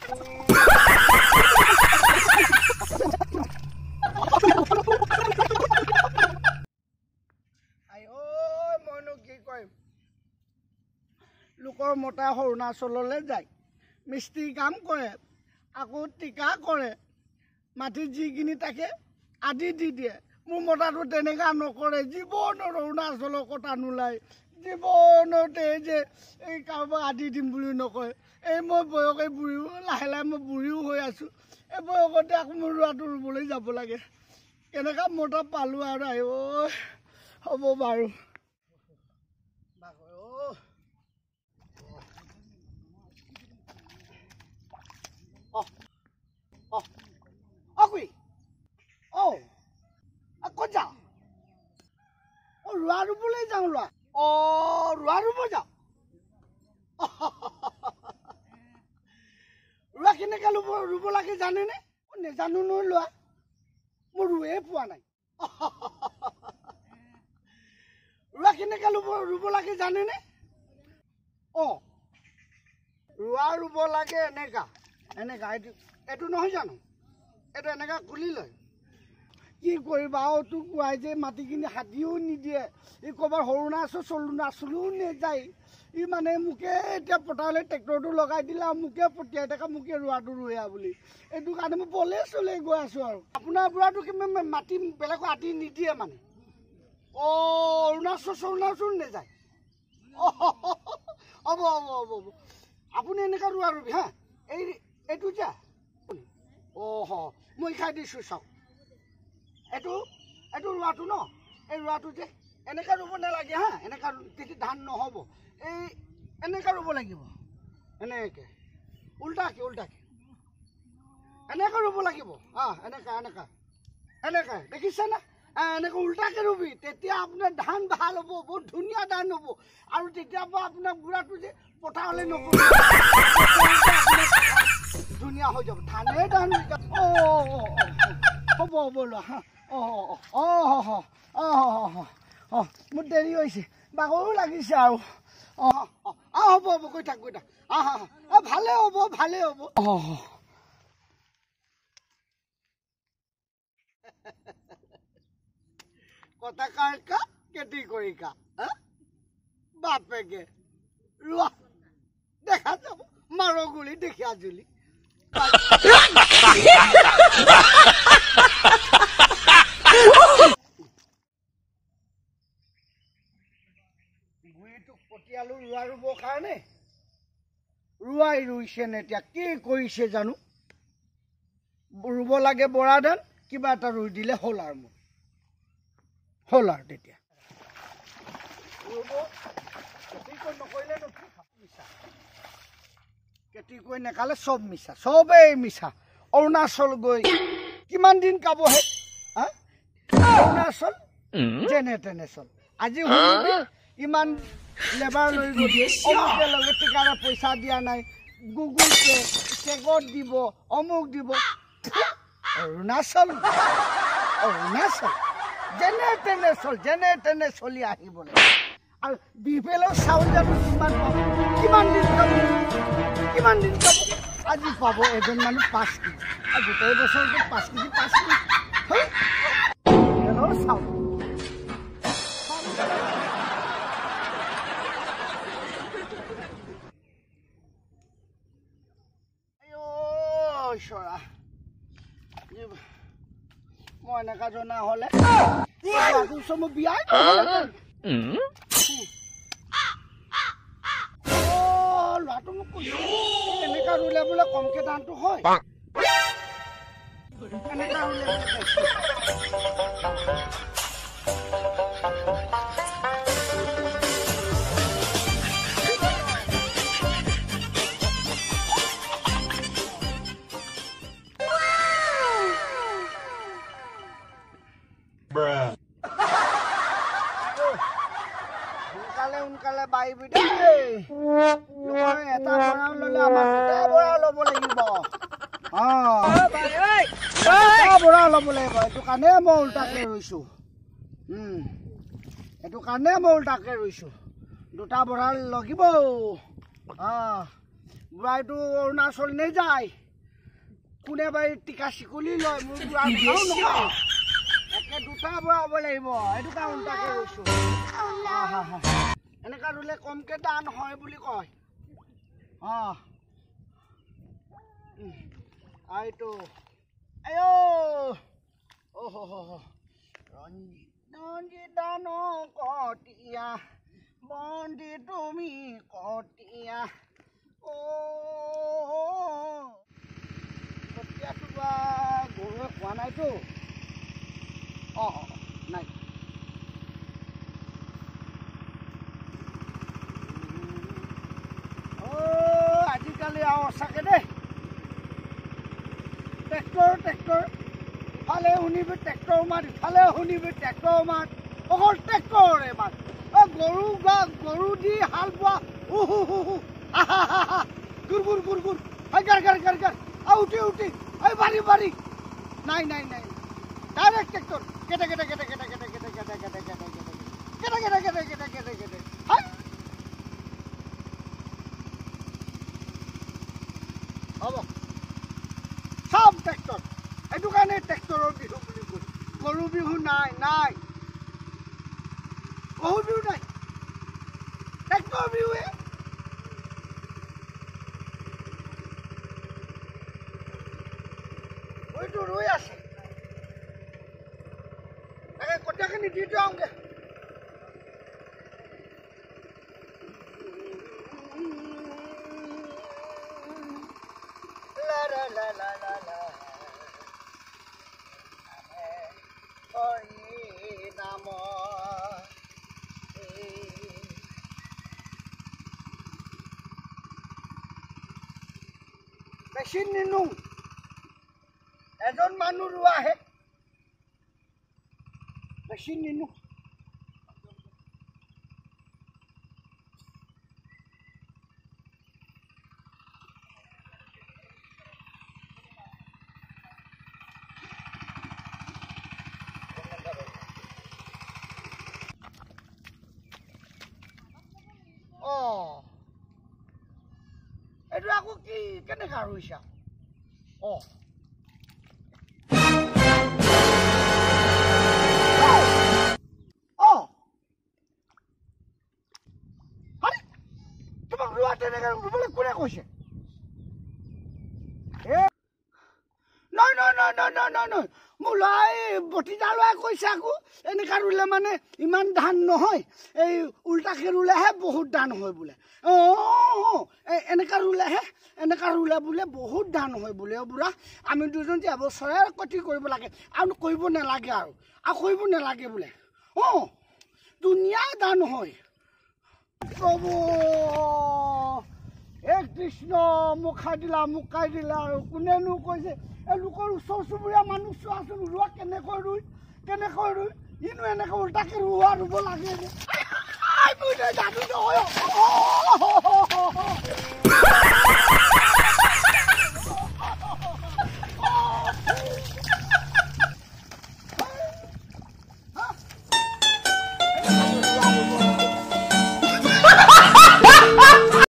মইনো কি কৰিম লোকৰ মতা অৰুণাচললৈ যায় মিস্ত্ৰী কাম কৰে আকৌ টিকা কৰে মাটি যিখিনি তাকে আদি দি দিয়ে মোৰ মতাটো তেনেকুৱা নকৰে জীৱনৰ অৰুণাচলৰ কথা নোলায় জীৱনতে যে এই কাৰোবাক আদি দিম বুলি নকয় এই মই বয়সে বুঢ়ীও লাহে লাহে মই বুঢ়ীও হৈ আছোঁ এই বয়সতে আকৌ মোৰ ৰোৱাটো ৰুবলৈ যাব লাগে কেনেকুৱা মতা পালোঁ আৰু আই হ'ব বাৰু ক'ত যাওঁ ৰোৱা ৰুবলৈ যাওঁ ৰোৱা ৰুব যাওঁ ৰোৱা কেনেকৈ ৰুব লাগে জানেনে নেজানো নহয় লোৱা মই ৰুৱে পোৱা নাই ৰোৱা কেনেকৈ ৰুব লাগে জানেনে ৰোৱা ৰুব লাগে এনেকা এইটো নহয় জানো এইটো এনেকা খুলি লয় কি কৰিবা তোক কোৱাই যে মাটিখিনি হাতীও নিদিয়ে ই ক'ৰবাৰ অৰুণাচলো নেযায় ই মানে মোকে এতিয়া পথাৰলৈ ট্ৰেক্টৰটো লগাই দিলে আৰু মোকে পঠিয়াই থকা মোকে ৰোৱাটো ৰুৱা বুলি এইটো কাৰণে মই বলে চলে গৈ আছোঁ আৰু আপোনাৰ বুঢ়াটো কিমান মাটি বেলেগক আতি নিদিয়ে মানে অৰুণাচল নেযায় হ'ব আপুনি এনেকুৱা ৰোৱা ৰুবি হা এইটো যা মই খাই দিছোঁ চাওক এইটো ৰোৱাটো ন এই ৰোৱাটো যে এনেকৈ ৰুব নালাগে হা এনেকুৱা তেতিয়া ধান নহ'ব এই এনেকৈ ৰুব লাগিব এনেকৈ উল্টাকৈ এনেকৈ ৰুব লাগিব এনেকৈ দেখিছে না এনেকৈ উল্টাকৈ ৰুবি তেতিয়া আপোনাৰ ধান ভাল হ'ব বহুত ধুনীয়া ধান হ'ব আৰু তেতিয়াৰ পৰা আপোনাৰ বুঢ়াটো যে পথাৰলৈ নগ'ব ধুনীয়া হৈ যাব ধানে ধান হৈ যাব হ'ব লোৱা হা মোৰ দেৰি হৈছে বাগৰো লাগিছে আৰু হ'ব গৈ থাক ভালে হ'ব কথা কা খেতি কৰি কা বাপেকে ৰোৱা দেখা যাব মাৰো গুলি দেখি আজুলি বুঢ়ীটোক পঠিয়ালো ৰোৱা ৰুবৰ কাৰণে ৰুইছে নে এতিয়া কি কৰিছে জানো ৰুব লাগে বৰা ধান কিবা এটা ৰুই দিলে হ'ল আৰু মোৰ হ'ল আৰু তেতিয়া নকৰিলেনো কি মিছা খেতি কৰি নেখালে চব মিছা চবেই মিছা অৰুণাচল গৈ কিমান দিন কাবহে অৰুণাচল যেনে তেনে চল আজি শুনিবি ইমান লেবাৰ লৈ অমুকে লগে টিকাৰে পইচা দিয়া নাই গুগল পে চেকত দিব অমুক দিব অৰুণাচল যেনে তেনে চলি আহিব লাগে আৰু বিফেলৰ চাউল জানো কিমান দিন খাব আজি পাব এজন মানুহ 5 কেজি আৰু গোটেই বছৰটো 5 কেজি বিফেলৰ চাউল মই এনেকা জনা হলে মই বিয়াই ল'ৰাটো মোক কৈছে এনেকা ৰুলে বোলে কমকে ধানটো হয় এনেকা ৰুলে সোনকালে বাইবি এটা বৰা ললে আমাৰ দুটা বৰা ল'ব লাগিব বৰা ল'ব লাগিব এইটো কাৰণে মই উল্টাকে ৰুইছো দুটা বৰা লাগিব বুঢ়াইটো অৰুণাচল নেযায় কোনেবা টিকা চিকুলি লয় মোৰ বুঢ়া নকওঁ একে দুটা বুঢ়া হ'ব লাগিব এইটো কাৰণ তাকে কৈছোঁ এনেকুৱা ৰুলে কমকৈ দান হয় বুলি কয় এইটো ৰঞ্জিতা নকটীয়া বন্দি তুমি কটীয়া কটীয়াটো বা গৰুৱে খোৱা নাইতো নাই আজিকালি আৰু সঁচাকৈ দেই ট্ৰেক্টৰ ইফালে শুনিবি ট্ৰেক্টৰ মাত ইফালে শুনিবি ট্ৰেক্টৰ মাত অকল ট্ৰেক্টৰে মাত গৰু দি হাল বোৱা গুৰ গাৰ উঠি বাৰী নাই ডাইৰেক্ট ট্ৰেক্টৰ কেটে হ'ব সব ট্ৰেক্টৰ সেইটো কাৰণে ট্ৰেক্টৰৰ বিহু বুলি কৈ গৰু বিহু নাই গৰু বিহু নাই ট্ৰেক্টৰ বিহুৱে হয়তো ৰৈ আছে তাকে কঠীয়াখিনি দি যাওঁগে মেচিন নিনো এজন মানুহ ৰোৱাহে মেচিন নিনো এইটো আকৌ কি কেনেকা ৰুইছা তোমাক ৰোৱা তেনেকে ৰুবলৈ কোনে কৈছে নহয় মোৰ ল'ৰাই ভতিজা ল'ৰাই কৈছে আকৌ এনেকুৱা ৰুলে মানে ইমান ধান নহয় এই উল্টাকৈ ৰুলেহে বহুত ধান হয় বোলে এনেকুৱা ৰুলে বোলে বহুত ধান হয় বোলে বুঢ়া আমি দুজন যে এবছৰে কটি কৰিব লাগে আৰু কৰিব নালাগে আৰু কৰিব নালাগে বোলে ধুনীয়া ধান হয় প্ৰভু হে কৃষ্ণ মুখাই দিলা আৰু কোনেনো কৈছে এই লোকৰ ওচৰ চুবুৰীয়া মানুহ চোৱাচোন ৰোৱা কেনেকৈ ৰুই ইনো এনেকৈ উল্টাকৈ ৰুব লাগে জানো নহয়